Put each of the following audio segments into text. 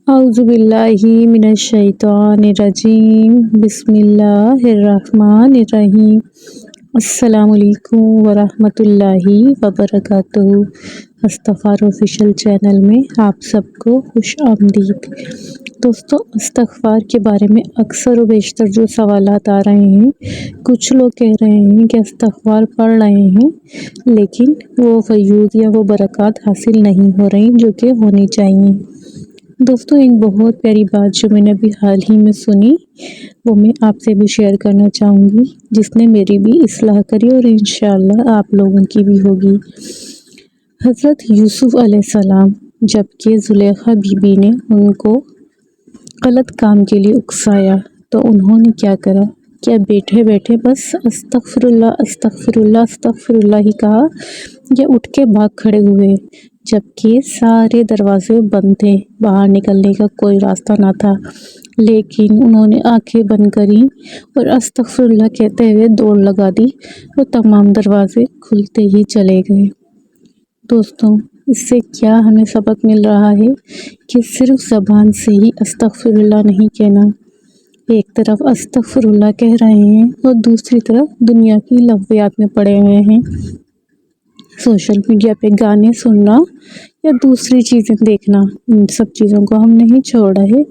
اعوذ باللہ من الشیطان الرجیم بسم اللہ الرحمن الرحیم۔ السلام علیکم ورحمۃ اللہ وبرکاتہ۔ استغفار آفیشیل چینل میں آپ سب کو خوش آمدید۔ دوستو، استغفار کے بارے میں اکثر و بیشتر جو سوالات آ رہے ہیں، کچھ لوگ کہہ رہے ہیں کہ استغفار پڑھ رہے ہیں لیکن وہ فیوض یا وہ برکات حاصل نہیں ہو رہی جو کہ ہونی چاہیے۔ دوستو، ایک بہت پیاری بات جو میں نے ابھی حال ہی میں سنی وہ میں آپ سے بھی شیئر کرنا چاہوں گی، جس نے میری بھی اصلاح کری اور انشاءاللہ آپ لوگوں کی بھی ہوگی۔ حضرت یوسف علیہ السلام جبکہ زلیخا بی بی نے ان کو غلط کام کے لیے اکسایا تو انہوں نے کیا کرا؟ کیا بیٹھے بیٹھے بس استغفر اللہ استغفر اللہ استغفر اللہ ہی کہا یا اٹھ کے بھاگ کھڑے ہوئے جبکہ سارے دروازے بند تھے، باہر نکلنے کا کوئی راستہ نہ تھا؟ لیکن انہوں نے آنکھیں بند کری اور استغفر اللہ کہتے ہوئے دوڑ لگا دی اور تمام دروازے کھلتے ہی چلے گئے۔ دوستوں، اس سے کیا ہمیں سبق مل رہا ہے کہ صرف زبان سے ہی استغفر اللہ نہیں کہنا۔ ایک طرف استغفر اللہ کہہ رہے ہیں اور دوسری طرف دنیا کی لغویات میں پڑے ہوئے ہیں، سوشل میڈیا پہ گانے سننا یا دوسری چیزیں دیکھنا۔ ان سب چیزوں کو ہم نہیں چھوڑ رہے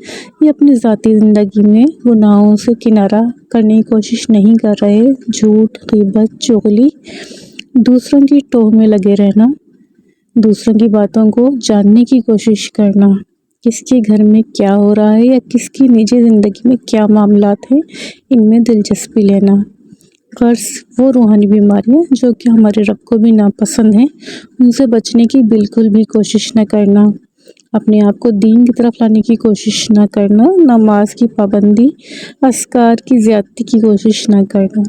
یا اپنی ذاتی زندگی میں گناہوں سے کنارہ کرنے کی کوشش نہیں کر رہے۔ جھوٹ، غیبت، چغلی، دوسروں کی ٹوہ میں لگے رہنا، دوسروں کی باتوں کو جاننے کی کوشش کرنا، کس کے گھر میں کیا ہو رہا ہے یا کس کی نجی زندگی میں کیا معاملات ہیں، ان میں دلچسپی لینا، غرض وہ روحانی بیماریاں جو کہ ہمارے رب کو بھی ناپسند ہیں، ان سے بچنے کی بالکل بھی کوشش نہ کرنا، اپنے آپ کو دین کی طرف لانے کی کوشش نہ کرنا، نماز کی پابندی، اذکار کی زیادتی کی کوشش نہ کرنا۔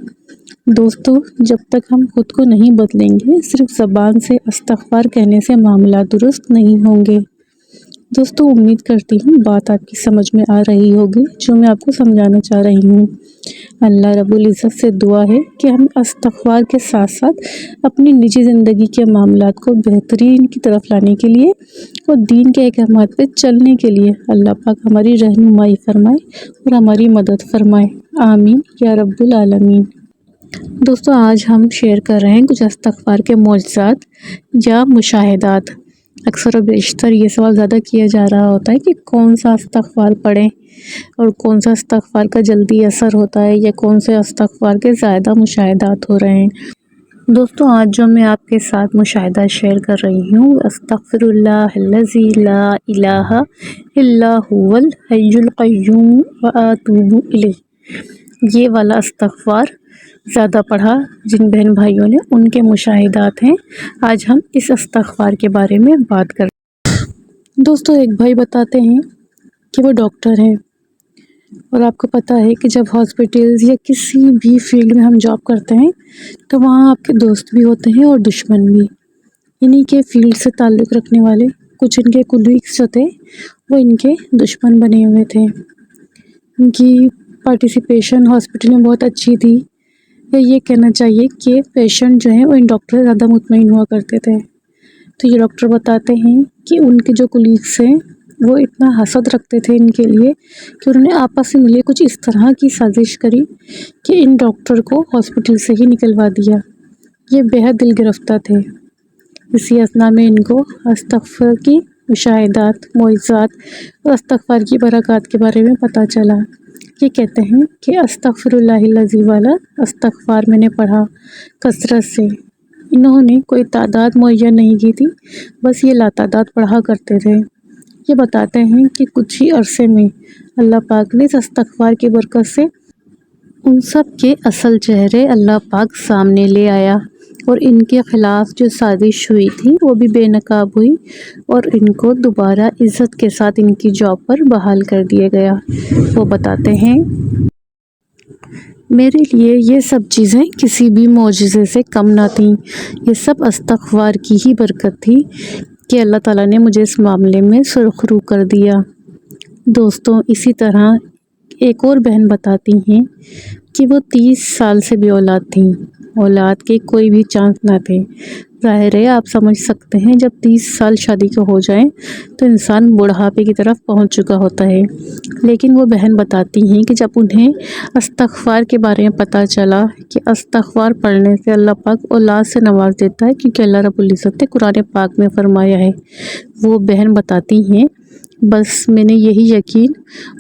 دوستو، جب تک ہم خود کو نہیں بدلیں گے، صرف زبان سے استغفار کہنے سے معاملات درست نہیں ہوں گے۔ دوستو، امید کرتی ہوں بات آپ کی سمجھ میں آ رہی ہوگی جو میں آپ کو سمجھانا چاہ رہی ہوں۔ اللہ رب العزت سے دعا ہے کہ ہم استغفار کے ساتھ ساتھ اپنی نجی زندگی کے معاملات کو بہترین کی طرف لانے کے لیے اور دین کے احکامات پہ چلنے کے لیے اللہ پاک ہماری رہنمائی فرمائے اور ہماری مدد فرمائے، آمین یا رب العالمین۔ دوستو، آج ہم شیئر کر رہے ہیں کچھ استغفار کے معجزات یا مشاہدات۔ اکثر و بیشتر یہ سوال زیادہ کیا جا رہا ہوتا ہے کہ کون سا استغفار پڑھیں اور کون سا استغفار کا جلدی اثر ہوتا ہے یا کون سے استغفار کے زیادہ مشاہدات ہو رہے ہیں۔ دوستو، آج جو میں آپ کے ساتھ مشاہدہ شیئر کر رہی ہوں، استغفر اللہ الذی لا الہ الا هو الحی القیوم واتوب الیہ، یہ والا استغفار زیادہ پڑھا جن بہن بھائیوں نے، ان کے مشاہدات ہیں۔ آج ہم اس استغفار کے بارے میں بات کر رہے ہیں۔ دوستو، ایک بھائی بتاتے ہیں کہ وہ ڈاکٹر ہیں اور آپ کو پتہ ہے کہ جب ہاسپٹلز یا کسی بھی فیلڈ میں ہم جاب کرتے ہیں تو وہاں آپ کے دوست بھی ہوتے ہیں اور دشمن بھی۔ انہی کے فیلڈ سے تعلق رکھنے والے کچھ ان کے کولیگس جو تھے وہ ان کے دشمن بنے ہوئے تھے۔ ان کی پارٹیسپیشن ہاسپٹل میں بہت اچھی تھی، یا یہ کہنا چاہیے کہ پیشنٹ جو ہیں وہ ان ڈاکٹر سے زیادہ مطمئن ہوا کرتے تھے۔ تو یہ ڈاکٹر بتاتے ہیں کہ ان کے جو کولیگس ہیں وہ اتنا حسد رکھتے تھے ان کے لیے کہ انہوں نے آپس میں ملے کچھ اس طرح کی سازش کری کہ ان ڈاکٹر کو ہاسپٹل سے ہی نکلوا دیا۔ یہ بےحد دل گرفتہ تھے۔ اسی اثنا میں ان کو استغفار کی مشاہدات، معجزات اور استغفار کی برکات کے بارے میں پتہ چلا۔ یہ کہتے ہیں کہ استغفر اللہ الذی والا استغفار میں نے پڑھا کثرت سے۔ انہوں نے کوئی تعداد معین نہیں کی تھی، بس یہ لاتعداد پڑھا کرتے تھے۔ یہ بتاتے ہیں کہ کچھ ہی عرصے میں اللہ پاک نے اس استغفار کی برکت سے ان سب کے اصل چہرے اللہ پاک سامنے لے آیا اور ان کے خلاف جو سازش ہوئی تھی وہ بھی بے نقاب ہوئی اور ان کو دوبارہ عزت کے ساتھ ان کی جاب پر بحال کر دیا گیا۔ وہ بتاتے ہیں، میرے لیے یہ سب چیزیں کسی بھی معجزے سے کم نہ تھیں، یہ سب استغفار کی ہی برکت تھی کہ اللہ تعالیٰ نے مجھے اس معاملے میں سرخ رو کر دیا۔ دوستوں، اسی طرح ایک اور بہن بتاتی ہیں کہ وہ 30 سال سے بے اولاد تھیں، اولاد کے کوئی بھی چانس نہ تھے، ظاہر ہے آپ سمجھ سکتے ہیں جب 30 سال شادی کے ہو جائیں تو انسان بڑھاپے کی طرف پہنچ چکا ہوتا ہے، لیکن وہ بہن بتاتی ہیں کہ جب انہیں استغفار کے بارے میں پتہ چلا کہ استغفار پڑھنے سے اللہ پاک اولاد سے نواز دیتا ہے، کیونکہ اللہ رب العزت نے قرآن پاک میں فرمایا ہے، وہ بہن بتاتی ہیں بس میں نے یہی یقین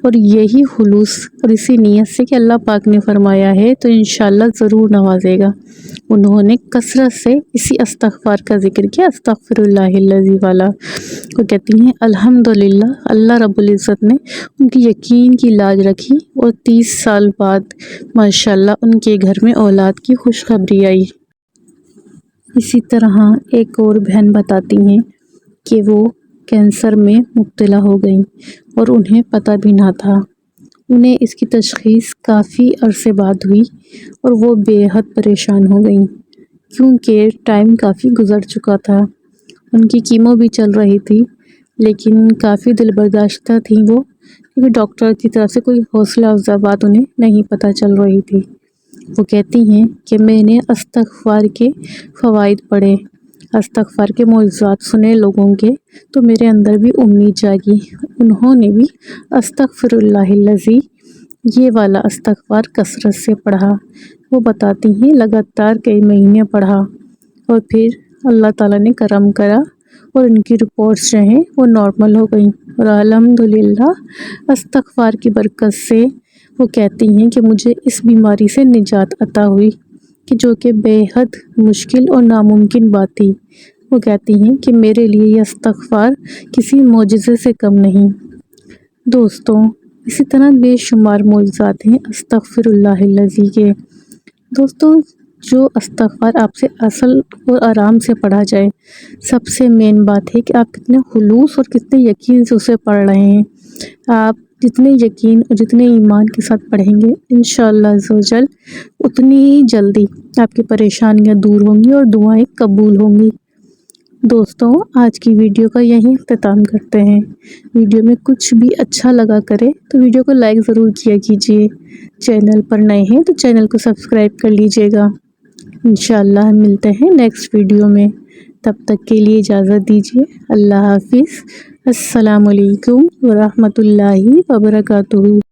اور یہی خلوص اور اسی نیت سے کہ اللہ پاک نے فرمایا ہے تو انشاءاللہ ضرور نوازے گا، انہوں نے کثرت سے اسی استغفار کا ذکر کیا، استغفر اللہ العظیم والا۔ وہ کہتی ہیں الحمدللہ اللہ رب العزت نے ان کی یقین کی لاج رکھی اور 30 سال بعد ماشاءاللہ ان کے گھر میں اولاد کی خوشخبری آئی۔ اسی طرح ایک اور بہن بتاتی ہیں کہ وہ کینسر میں مبتلا ہو گئیں اور انہیں پتہ بھی نہ تھا، انہیں اس کی تشخیص کافی عرصے بعد ہوئی اور وہ بے حد پریشان ہو گئیں کیونکہ ٹائم کافی گزر چکا تھا، ان کی کیمو بھی چل رہی تھی لیکن کافی دل برداشتہ تھیں وہ، کیونکہ ڈاکٹر کی طرف سے کوئی حوصلہ افزا بات انہیں نہیں پتہ چل رہی تھی۔ وہ کہتی ہیں کہ میں نے استغفار کے فوائد پڑھے، استغفار کے معجزات سنے لوگوں کے تو میرے اندر بھی امید جاگی، انہوں نے بھی استغفر اللہ العظیم یہ والا استغفار کثرت سے پڑھا۔ وہ بتاتی ہیں لگاتار کئی مہینے پڑھا اور پھر اللہ تعالیٰ نے کرم کرا اور ان کی رپورٹس جو ہیں وہ نارمل ہو گئیں اور الحمدللہ استغفار کی برکت سے وہ کہتی ہیں کہ مجھے اس بیماری سے نجات عطا ہوئی کہ جو کہ بے حد مشکل اور ناممکن بات تھی۔ وہ کہتی ہیں کہ میرے لیے یہ استغفار کسی معجزے سے کم نہیں۔ دوستوں اسی طرح بے شمار معجزات ہیں استغفر اللہ العظیم کے۔ دوستوں جو استغفار آپ سے اصل اور آرام سے پڑھا جائے، سب سے مین بات ہے کہ آپ کتنے خلوص اور کتنے یقین سے اسے پڑھ رہے ہیں۔ آپ جتنے یقین اور جتنے ایمان کے ساتھ پڑھیں گے انشاءاللہ عز و جل اتنی ہی جلدی آپ کی پریشانیاں دور ہوں گی اور دعائیں قبول ہوں گی۔ دوستوں آج کی ویڈیو کا یہیں اختتام کرتے ہیں۔ ویڈیو میں کچھ بھی اچھا لگا کرے تو ویڈیو کو لائک ضرور کیا کیجیے، چینل پر نئے ہیں تو چینل کو سبسکرائب کر لیجیے گا۔ انشاءاللہ ہم ملتے ہیں نیکسٹ ویڈیو میں، تب تک کے لیے اجازت دیجیے، اللہ حافظ، السلام علیکم ورحمۃ اللہ وبرکاتہ۔